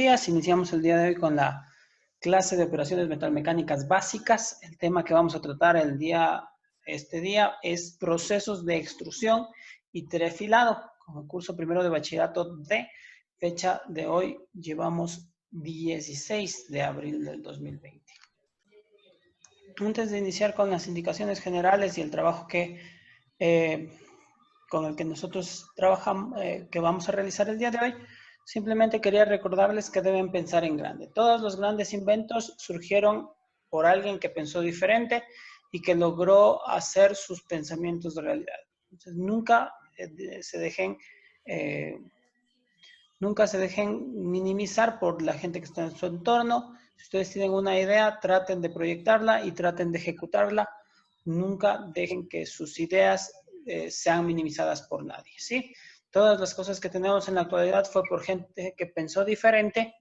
días. Iniciamos el día de hoy con la clase de operaciones metalmecánicas básicas. El tema que vamos a tratar este día es procesos de extrusión y trefilado. Como curso primero de bachillerato D, fecha de hoy llevamos 16 de abril del 2020. Antes de iniciar con las indicaciones generales y el trabajo con el que nosotros trabajamos, que vamos a realizar el día de hoy, simplemente quería recordarles que deben pensar en grande. Todos los grandes inventos surgieron por alguien que pensó diferente y que logró hacer sus pensamientos de realidad. Entonces, nunca se dejen minimizar por la gente que está en su entorno. Si ustedes tienen una idea, traten de proyectarla y traten de ejecutarla. Nunca dejen que sus ideas sean minimizadas por nadie, ¿sí? Todas las cosas que tenemos en la actualidad fue por gente que pensó diferente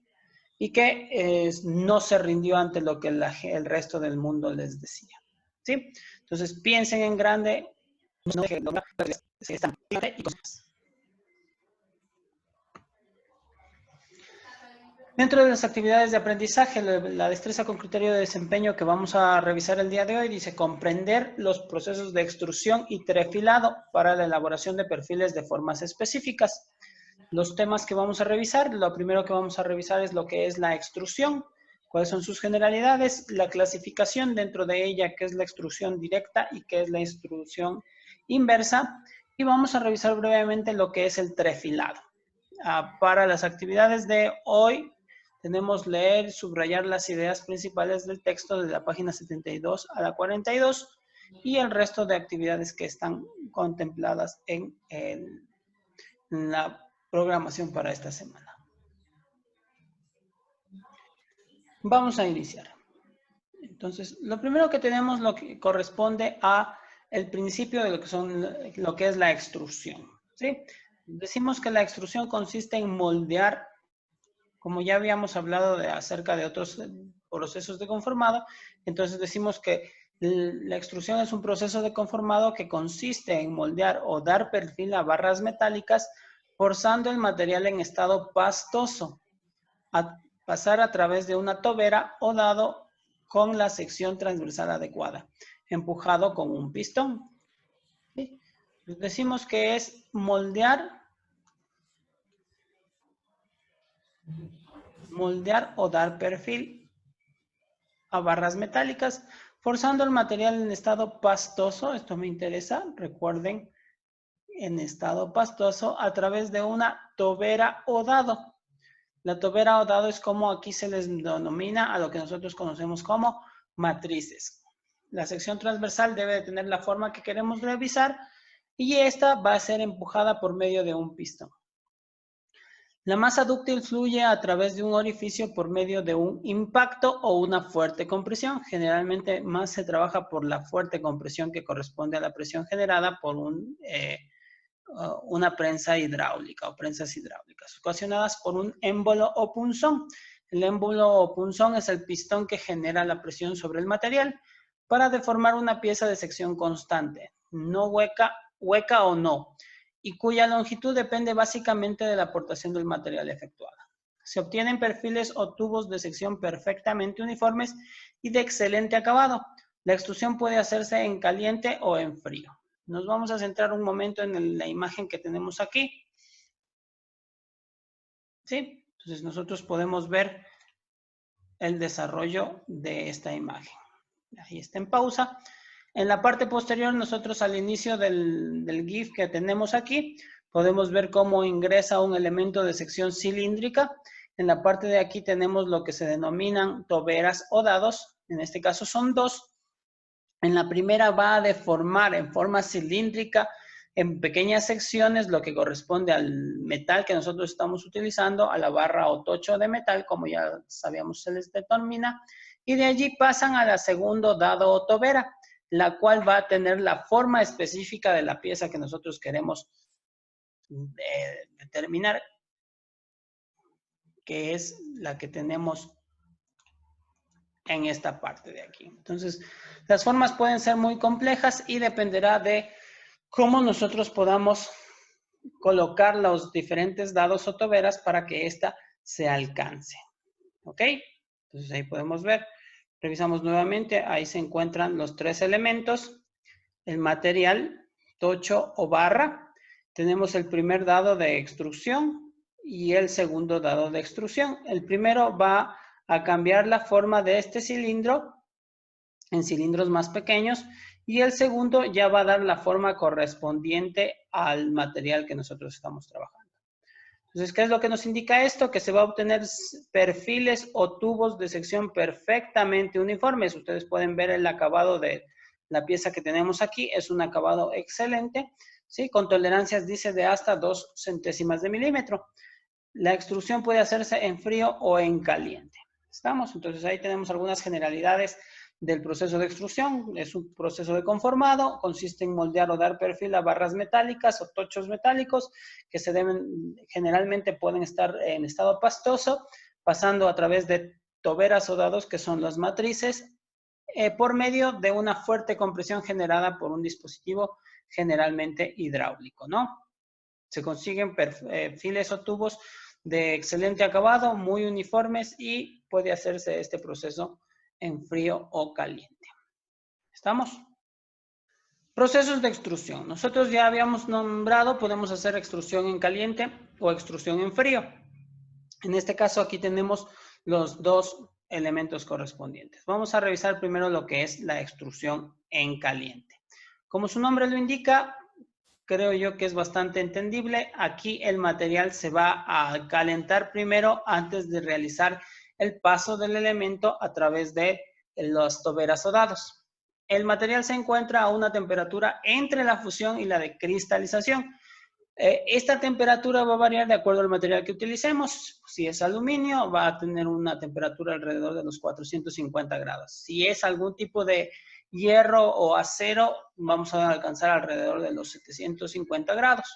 y que no se rindió ante lo que el resto del mundo les decía, ¿sí? Entonces, piensen en grande, no dejen lograr y cosas. Dentro de las actividades de aprendizaje, la destreza con criterio de desempeño que vamos a revisar el día de hoy dice comprender los procesos de extrusión y trefilado para la elaboración de perfiles de formas específicas. Los temas que vamos a revisar, lo primero que vamos a revisar es lo que es la extrusión, cuáles son sus generalidades, la clasificación dentro de ella, qué es la extrusión directa y qué es la extrusión inversa, y vamos a revisar brevemente lo que es el trefilado. Para las actividades de hoy, tenemos leer, subrayar las ideas principales del texto de la página 72 a la 42 y el resto de actividades que están contempladas en la programación para esta semana. Vamos a iniciar. Entonces, lo primero que tenemos lo que corresponde a el principio de lo que es la extrusión, ¿sí? Decimos que la extrusión consiste en moldear, como ya habíamos hablado acerca de otros procesos de conformado, entonces decimos que la extrusión es un proceso de conformado que consiste en moldear o dar perfil a barras metálicas forzando el material en estado pastoso a pasar a través de una tobera o dado con la sección transversal adecuada, empujado con un pistón. ¿Sí? Decimos que es moldear o dar perfil a barras metálicas, forzando el material en estado pastoso, esto me interesa, recuerden, en estado pastoso, a través de una tobera o dado. La tobera o dado es como aquí se les denomina a lo que nosotros conocemos como matrices. La sección transversal debe de tener la forma que queremos revisar y esta va a ser empujada por medio de un pistón. La masa dúctil fluye a través de un orificio por medio de un impacto o una fuerte compresión. Generalmente más se trabaja por la fuerte compresión que corresponde a la presión generada por una prensa hidráulica o prensas hidráulicas, ocasionadas por un émbolo o punzón. El émbolo o punzón es el pistón que genera la presión sobre el material para deformar una pieza de sección constante, no hueca o no, y cuya longitud depende básicamente de la aportación del material efectuada. Se obtienen perfiles o tubos de sección perfectamente uniformes y de excelente acabado. La extrusión puede hacerse en caliente o en frío. Nos vamos a centrar un momento en la imagen que tenemos aquí. ¿Sí? Entonces nosotros podemos ver el desarrollo de esta imagen. Ahí está en pausa. En la parte posterior, nosotros al inicio del GIF que tenemos aquí, podemos ver cómo ingresa un elemento de sección cilíndrica. En la parte de aquí tenemos lo que se denominan toberas o dados. En este caso son dos. En la primera va a deformar en forma cilíndrica en pequeñas secciones lo que corresponde al metal que nosotros estamos utilizando, a la barra o tocho de metal, como ya sabíamos se les determina, y de allí pasan a la segundo dado o tobera, la cual va a tener la forma específica de la pieza que nosotros queremos determinar, que es la que tenemos en esta parte de aquí. Entonces, las formas pueden ser muy complejas y dependerá de cómo nosotros podamos colocar los diferentes dados o toberas para que ésta se alcance. ¿Ok? Entonces ahí podemos ver. Revisamos nuevamente. Ahí se encuentran los 3 elementos. El material, tocho o barra. Tenemos el primer dado de extrusión y el segundo dado de extrusión. El primero va a cambiar la forma de este cilindro en cilindros más pequeños y el segundo ya va a dar la forma correspondiente al material que nosotros estamos trabajando. Entonces, ¿qué es lo que nos indica esto? Que se va a obtener perfiles o tubos de sección perfectamente uniformes. Ustedes pueden ver el acabado de la pieza que tenemos aquí. Es un acabado excelente, ¿sí? Con tolerancias, dice, de hasta 2 centésimas de milímetro. La extrusión puede hacerse en frío o en caliente. ¿Estamos? Entonces, ahí tenemos algunas generalidades del proceso de extrusión. Es un proceso de conformado, consiste en moldear o dar perfil a barras metálicas o tochos metálicos que generalmente pueden estar en estado pastoso, pasando a través de toberas o dados, que son las matrices, por medio de una fuerte compresión generada por un dispositivo generalmente hidráulico, ¿no? Se consiguen perfiles o tubos de excelente acabado, muy uniformes, y puede hacerse este proceso en frío o caliente. ¿Estamos? Procesos de extrusión. Nosotros ya habíamos nombrado, podemos hacer extrusión en caliente o extrusión en frío. En este caso aquí tenemos los 2 elementos correspondientes. Vamos a revisar primero lo que es la extrusión en caliente. Como su nombre lo indica, creo yo que es bastante entendible. Aquí el material se va a calentar primero antes de realizar el paso del elemento a través de las toberas o dados. El material se encuentra a una temperatura entre la fusión y la de cristalización. Esta temperatura va a variar de acuerdo al material que utilicemos. Si es aluminio, va a tener una temperatura alrededor de los 450 grados. Si es algún tipo de hierro o acero, vamos a alcanzar alrededor de los 750 grados.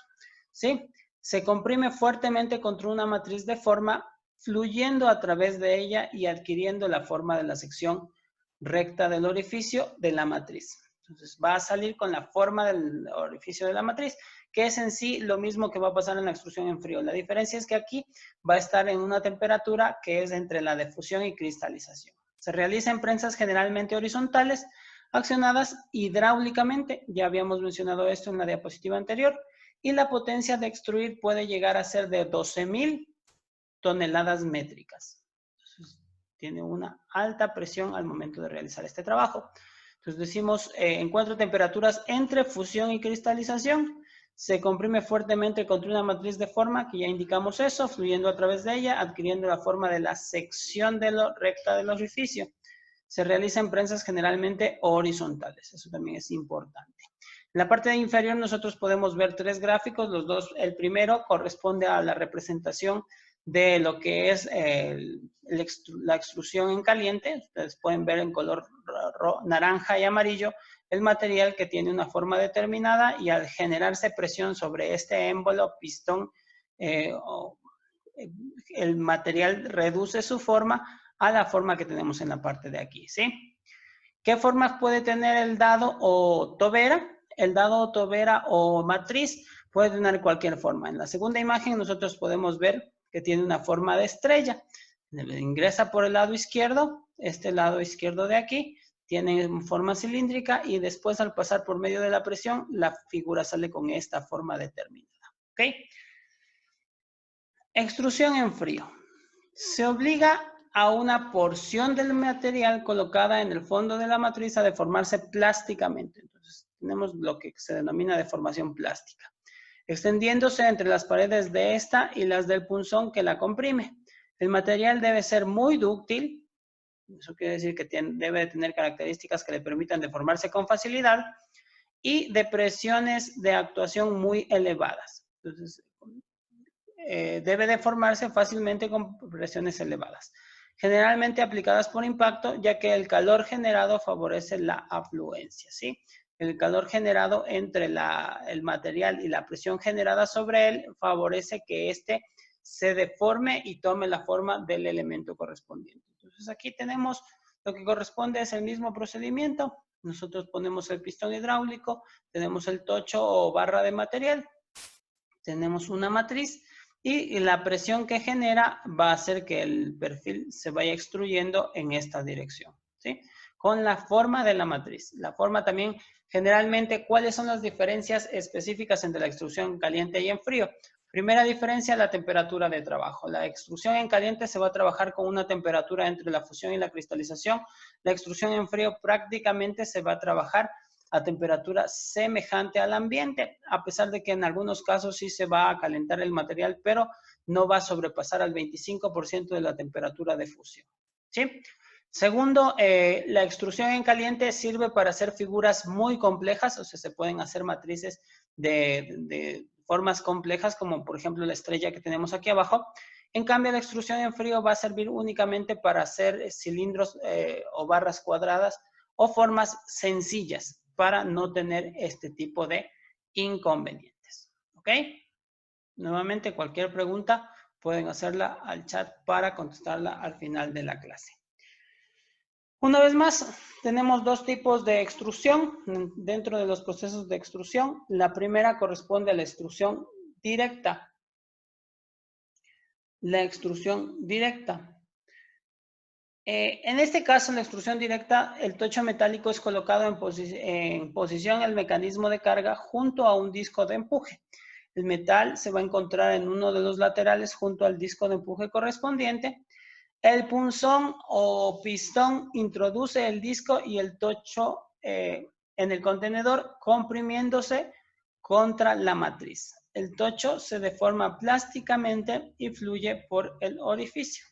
¿Sí? Se comprime fuertemente contra una matriz de forma, fluyendo a través de ella y adquiriendo la forma de la sección recta del orificio de la matriz. Entonces va a salir con la forma del orificio de la matriz, que es en sí lo mismo que va a pasar en la extrusión en frío. La diferencia es que aquí va a estar en una temperatura que es entre la de fusión y cristalización. Se realiza en prensas generalmente horizontales, accionadas hidráulicamente. Ya habíamos mencionado esto en la diapositiva anterior. Y la potencia de extruir puede llegar a ser de 12.000 toneladas métricas. Entonces, tiene una alta presión al momento de realizar este trabajo. Entonces decimos, encuentra temperaturas entre fusión y cristalización. Se comprime fuertemente contra una matriz de forma, que ya indicamos eso, fluyendo a través de ella, adquiriendo la forma de la sección recta del orificio. Se realiza en prensas generalmente horizontales. Eso también es importante. En la parte inferior nosotros podemos ver 3 gráficos. Los dos, el primero corresponde a la representación de lo que es la extrusión en caliente. Ustedes pueden ver en color naranja y amarillo el material que tiene una forma determinada, y al generarse presión sobre este émbolo, pistón, el material reduce su forma a la forma que tenemos en la parte de aquí, ¿sí? ¿Qué formas puede tener el dado o tobera? El dado o tobera o matriz puede tener cualquier forma. En la segunda imagen nosotros podemos ver que tiene una forma de estrella. Ingresa por el lado izquierdo, este lado izquierdo de aquí, tiene forma cilíndrica, y después al pasar por medio de la presión, la figura sale con esta forma determinada. ¿Ok? Extrusión en frío. Se obliga a una porción del material colocada en el fondo de la matriz a deformarse plásticamente. Entonces, tenemos lo que se denomina deformación plástica, extendiéndose entre las paredes de esta y las del punzón que la comprime. El material debe ser muy dúctil. Eso quiere decir que debe tener características que le permitan deformarse con facilidad, y de presiones de actuación muy elevadas. Entonces, debe deformarse fácilmente con presiones elevadas, generalmente aplicadas por impacto, ya que el calor generado favorece la afluencia, ¿sí? El calor generado entre el material y la presión generada sobre él favorece que éste se deforme y tome la forma del elemento correspondiente. Entonces aquí tenemos lo que corresponde, es el mismo procedimiento. Nosotros ponemos el pistón hidráulico, tenemos el tocho o barra de material, tenemos una matriz, y la presión que genera va a hacer que el perfil se vaya extruyendo en esta dirección, ¿sí? Con la forma de la matriz. La forma también, generalmente, ¿cuáles son las diferencias específicas entre la extrusión caliente y en frío? Primera diferencia, la temperatura de trabajo. La extrusión en caliente se va a trabajar con una temperatura entre la fusión y la cristalización. La extrusión en frío prácticamente se va a trabajar a temperatura semejante al ambiente, a pesar de que en algunos casos sí se va a calentar el material, pero no va a sobrepasar al 25% de la temperatura de fusión, ¿sí? Segundo, la extrusión en caliente sirve para hacer figuras muy complejas, o sea, se pueden hacer matrices de formas complejas, como por ejemplo la estrella que tenemos aquí abajo. En cambio, la extrusión en frío va a servir únicamente para hacer cilindros o barras cuadradas o formas sencillas, para no tener este tipo de inconvenientes. ¿Ok? Nuevamente, cualquier pregunta pueden hacerla al chat para contestarla al final de la clase. Una vez más, tenemos dos tipos de extrusión dentro de los procesos de extrusión. La primera corresponde a la extrusión directa. La extrusión directa. En este caso, la extrusión directa, el tocho metálico es colocado en posición el mecanismo de carga junto a un disco de empuje. El metal se va a encontrar en uno de los laterales junto al disco de empuje correspondiente. El punzón o pistón introduce el disco y el tocho en el contenedor, comprimiéndose contra la matriz. El tocho se deforma plásticamente y fluye por el orificio.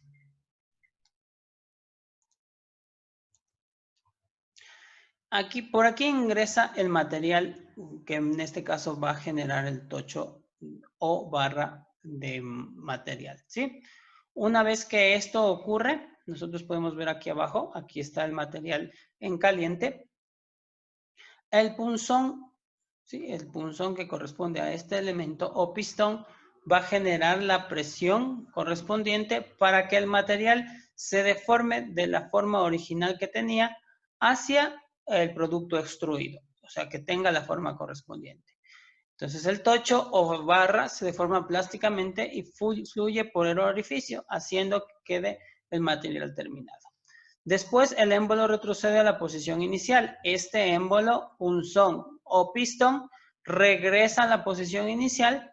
Por aquí ingresa el material que en este caso va a generar el tocho o barra de material, ¿sí? Una vez que esto ocurre, nosotros podemos ver aquí abajo, aquí está el material en caliente. El punzón, ¿sí? El punzón que corresponde a este elemento o pistón va a generar la presión correspondiente para que el material se deforme de la forma original que tenía hacia el producto extruido, o sea, que tenga la forma correspondiente. Entonces el tocho o barra se deforma plásticamente y fluye por el orificio, haciendo que quede el material terminado. Después el émbolo retrocede a la posición inicial. Este émbolo, punzón o pistón regresa a la posición inicial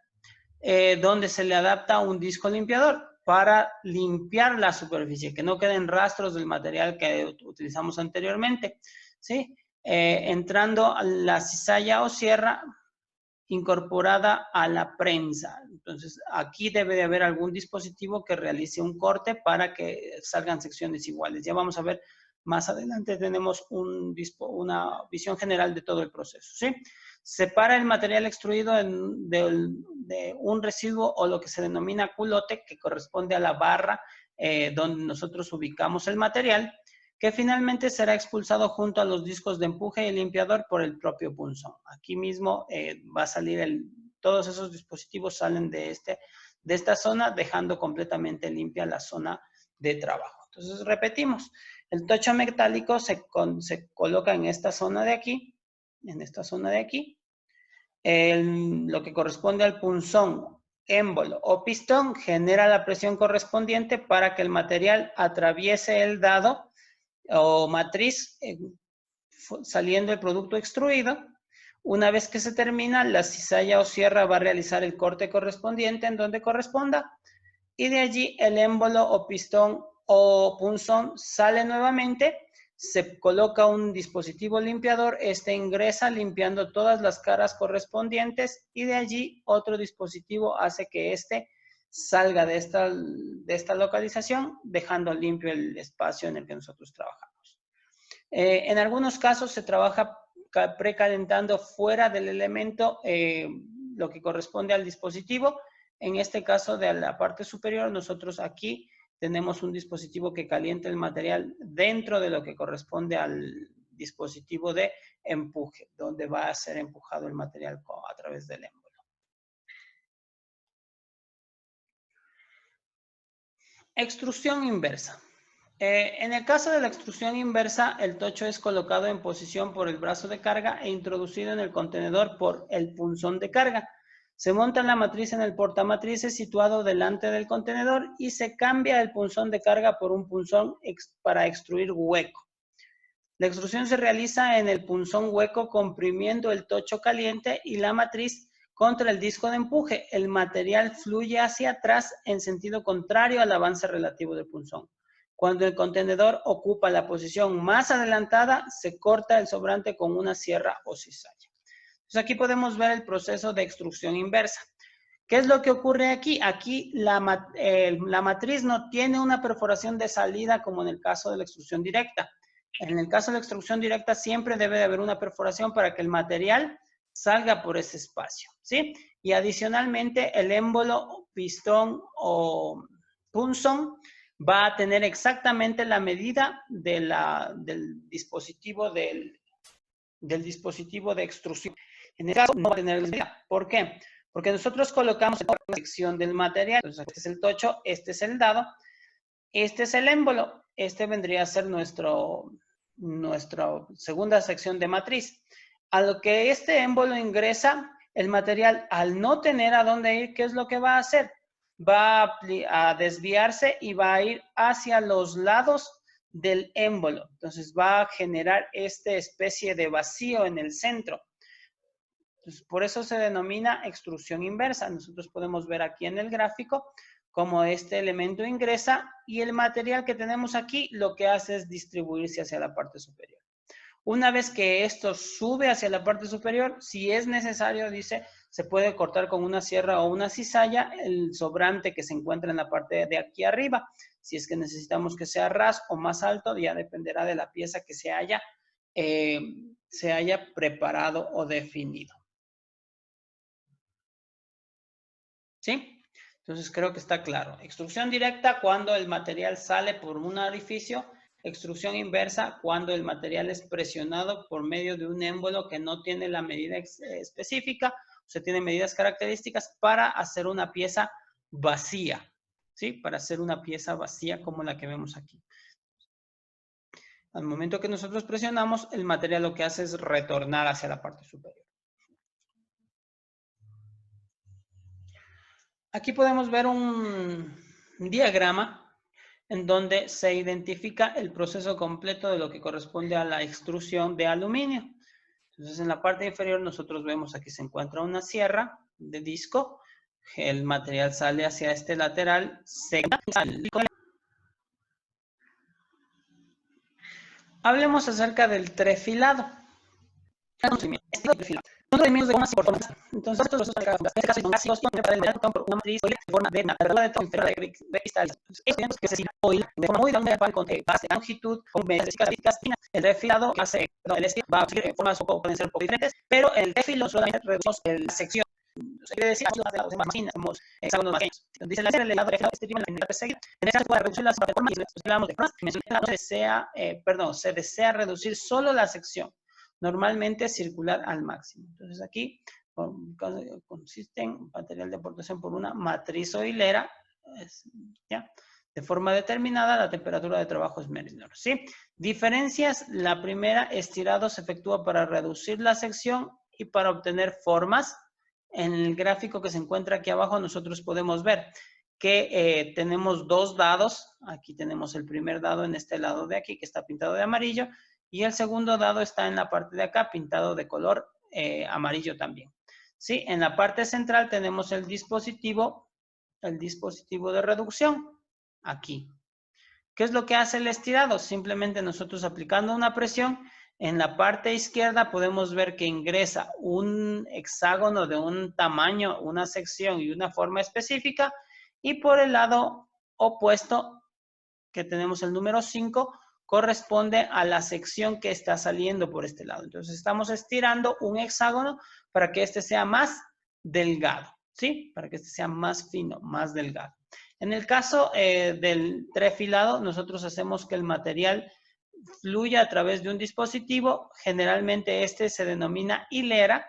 donde se le adapta un disco limpiador para limpiar la superficie, que no queden rastros del material que utilizamos anteriormente, ¿sí? Entrando a la cizalla o sierra incorporada a la prensa. Entonces, aquí debe de haber algún dispositivo que realice un corte para que salgan secciones iguales. Ya vamos a ver más adelante, tenemos una visión general de todo el proceso, ¿sí? Separa el material extruido de un residuo o lo que se denomina culote, que corresponde a la barra donde nosotros ubicamos el material, que finalmente será expulsado junto a los discos de empuje y limpiador por el propio punzón. Aquí mismo va a salir todos esos dispositivos salen de esta zona, dejando completamente limpia la zona de trabajo. Entonces, repetimos, el tocho metálico se coloca en esta zona de aquí, lo que corresponde al punzón, émbolo o pistón genera la presión correspondiente para que el material atraviese el dado o matriz saliendo el producto extruido. Una vez que se termina, la cizalla o sierra va a realizar el corte correspondiente en donde corresponda y de allí el émbolo o pistón o punzón sale nuevamente, se coloca un dispositivo limpiador, este ingresa limpiando todas las caras correspondientes y de allí otro dispositivo hace que este salga de esta localización, dejando limpio el espacio en el que nosotros trabajamos. En algunos casos se trabaja precalentando fuera del elemento lo que corresponde al dispositivo. En este caso de la parte superior, nosotros aquí tenemos un dispositivo que calienta el material dentro de lo que corresponde al dispositivo de empuje, donde va a ser empujado el material a través del émbolo. Extrusión inversa. En el caso de la extrusión inversa, el tocho es colocado en posición por el brazo de carga e introducido en el contenedor por el punzón de carga. Se monta la matriz en el portamatrices situado delante del contenedor y se cambia el punzón de carga por un punzón para extruir hueco. La extrusión se realiza en el punzón hueco comprimiendo el tocho caliente y la matriz contra el disco de empuje. El material fluye hacia atrás en sentido contrario al avance relativo del punzón. Cuando el contenedor ocupa la posición más adelantada, se corta el sobrante con una sierra o cizalla. Entonces aquí podemos ver el proceso de extrusión inversa. ¿Qué es lo que ocurre aquí? Aquí la matriz no tiene una perforación de salida como en el caso de la extrusión directa. En el caso de la extrusión directa siempre debe de haber una perforación para que el material salga por ese espacio, ¿sí? Y adicionalmente el émbolo, pistón o punzón va a tener exactamente la medida de del dispositivo de extrusión. En este caso no va a tener la medida. ¿Por qué? Porque nosotros colocamos la sección del material. Entonces, este es el tocho, este es el dado, este es el émbolo, este vendría a ser nuestra segunda sección de matriz. A lo que este émbolo ingresa, el material, al no tener a dónde ir, ¿qué es lo que va a hacer? Va a desviarse y va a ir hacia los lados del émbolo. Entonces va a generar esta especie de vacío en el centro. Entonces, por eso se denomina extrusión inversa. Nosotros podemos ver aquí en el gráfico cómo este elemento ingresa y el material que tenemos aquí lo que hace es distribuirse hacia la parte superior. Una vez que esto sube hacia la parte superior, si es necesario, dice, se puede cortar con una sierra o una cizalla el sobrante que se encuentra en la parte de aquí arriba. Si es que necesitamos que sea ras o más alto, ya dependerá de la pieza que se haya preparado o definido. ¿Sí? Entonces creo que está claro. Extrusión directa cuando el material sale por un orificio. Extrusión inversa cuando el material es presionado por medio de un émbolo que no tiene la medida específica, o sea, tiene medidas características para hacer una pieza vacía, ¿sí? Para hacer una pieza vacía como la que vemos aquí. Al momento que nosotros presionamos, el material lo que hace es retornar hacia la parte superior. Aquí podemos ver un diagrama en donde se identifica el proceso completo de lo que corresponde a la extrusión de aluminio. Entonces, en la parte inferior nosotros vemos aquí se encuentra una sierra de disco. El material sale hacia este lateral. Hablemos acerca del trefilado. Entonces, estos son por una matriz de forma de cristal. Que se sirve hoy de forma muy grande con base de longitud, con medidas características. El refilado hace, el estilo va a seguir de formas pueden ser un poco diferentes, pero el refilo solamente reducimos la sección. Quiere decir, las máquinas somos hexágonos más pequeños. Dice la el lado refilado, este tipo de la perseguida. En este caso, para reducir la forma, y hablamos de formas, se desea reducir solo la sección. Normalmente circular al máximo. Entonces aquí consiste en material de aportación por una matriz o hilera, ¿ya? De forma determinada, la temperatura de trabajo es menor, ¿sí? Diferencias, la primera, estirado se efectúa para reducir la sección y para obtener formas. En el gráfico que se encuentra aquí abajo nosotros podemos ver que tenemos dos dados. Aquí tenemos el primer dado en este lado de aquí que está pintado de amarillo y el segundo dado está en la parte de acá pintado de color amarillo también. ¿Sí? En la parte central tenemos el dispositivo de reducción aquí. ¿Qué es lo que hace el estirado? Simplemente nosotros aplicando una presión, en la parte izquierda podemos ver que ingresa un hexágono de un tamaño, una sección y una forma específica, y por el lado opuesto, que tenemos el número 5, corresponde a la sección que está saliendo por este lado. Entonces estamos estirando un hexágono para que este sea más delgado, ¿sí? Para que este sea más fino, más delgado. En el caso del trefilado, nosotros hacemos que el material fluya a través de un dispositivo. Generalmente este se denomina hilera.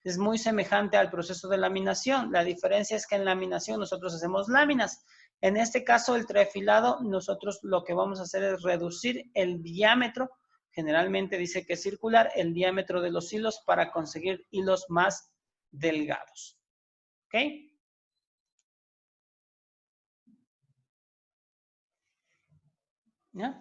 Es muy semejante al proceso de laminación. La diferencia es que en laminación nosotros hacemos láminas. En este caso, el trefilado, nosotros lo que vamos a hacer es reducir el diámetro. Generalmente dice que es circular, el diámetro de los hilos para conseguir hilos más delgados. ¿Ok? ¿Ya?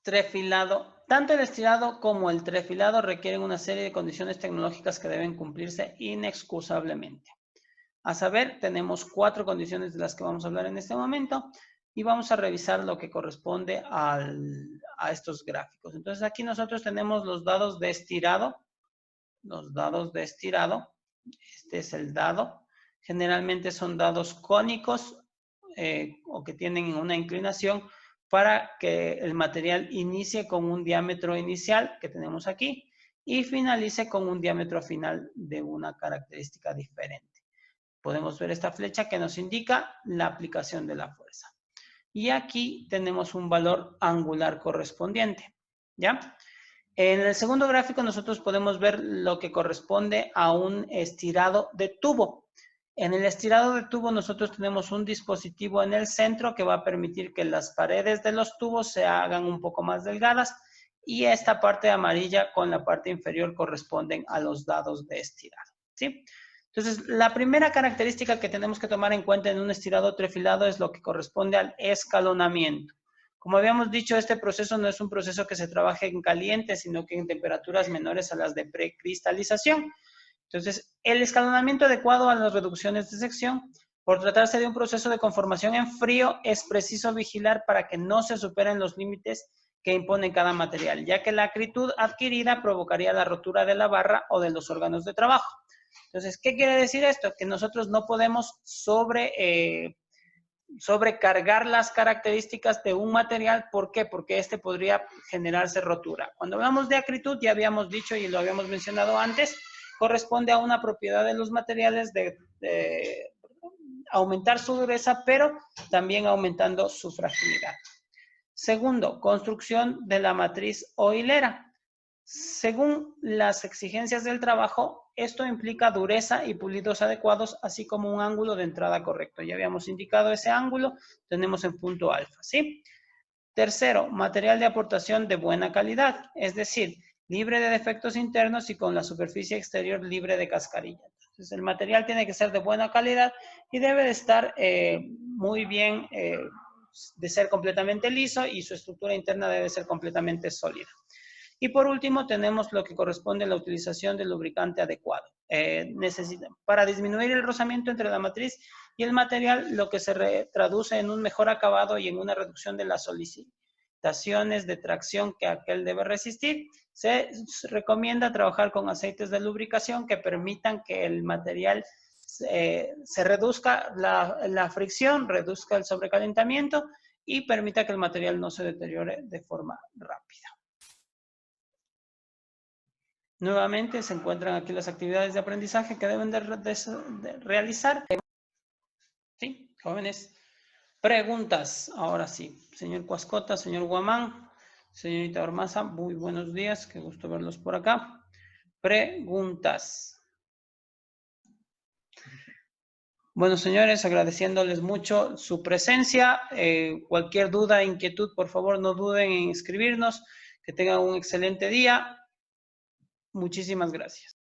Trefilado. Tanto el estirado como el trefilado requieren una serie de condiciones tecnológicas que deben cumplirse inexcusablemente. A saber, tenemos 4 condiciones de las que vamos a hablar en este momento y vamos a revisar lo que corresponde a estos gráficos. Entonces aquí nosotros tenemos los dados de estirado. Los dados de estirado. Este es el dado. Generalmente son dados cónicos o que tienen una inclinación para que el material inicie con un diámetro inicial que tenemos aquí y finalice con un diámetro final de una característica diferente. Podemos ver esta flecha que nos indica la aplicación de la fuerza. Y aquí tenemos un valor angular correspondiente, ¿ya? En el segundo gráfico nosotros podemos ver lo que corresponde a un estirado de tubo. En el estirado de tubo nosotros tenemos un dispositivo en el centro que va a permitir que las paredes de los tubos se hagan un poco más delgadas y esta parte amarilla con la parte inferior corresponden a los dados de estirado, ¿sí? Entonces, la primera característica que tenemos que tomar en cuenta en un estirado trefilado es lo que corresponde al escalonamiento. Como habíamos dicho, este proceso no es un proceso que se trabaje en caliente, sino que en temperaturas menores a las de precristalización. Entonces, el escalonamiento adecuado a las reducciones de sección, por tratarse de un proceso de conformación en frío, es preciso vigilar para que no se superen los límites que impone cada material, ya que la acritud adquirida provocaría la rotura de la barra o de los órganos de trabajo. Entonces, ¿qué quiere decir esto? Que nosotros no podemos sobrecargar las características de un material. ¿Por qué? Porque este podría generarse rotura. Cuando hablamos de acritud, ya habíamos dicho y lo habíamos mencionado antes, corresponde a una propiedad de los materiales de aumentar su dureza, pero también aumentando su fragilidad. Segundo, construcción de la matriz o hilera. Según las exigencias del trabajo, esto implica dureza y pulidos adecuados, así como un ángulo de entrada correcto. Ya habíamos indicado ese ángulo, tenemos en punto alfa, ¿sí? Tercero, material de aportación de buena calidad, es decir, libre de defectos internos y con la superficie exterior libre de cascarilla. Entonces, el material tiene que ser de buena calidad y debe de estar muy bien, de ser completamente liso y su estructura interna debe ser completamente sólida. Y por último, tenemos lo que corresponde a la utilización del lubricante adecuado. Para disminuir el rozamiento entre la matriz y el material, lo que se traduce en un mejor acabado y en una reducción de las solicitaciones de tracción que aquel debe resistir, se recomienda trabajar con aceites de lubricación que permitan que el material se reduzca la fricción, reduzca el sobrecalentamiento y permita que el material no se deteriore de forma rápida. Nuevamente se encuentran aquí las actividades de aprendizaje que deben de realizar. ¿Sí, jóvenes? Preguntas. Ahora sí. Señor Cuascota, señor Guamán, señorita Ormaza, muy buenos días. Qué gusto verlos por acá. Preguntas. Bueno, señores, agradeciéndoles mucho su presencia. Cualquier duda, inquietud, por favor, no duden en escribirnos. Que tengan un excelente día. Muchísimas gracias.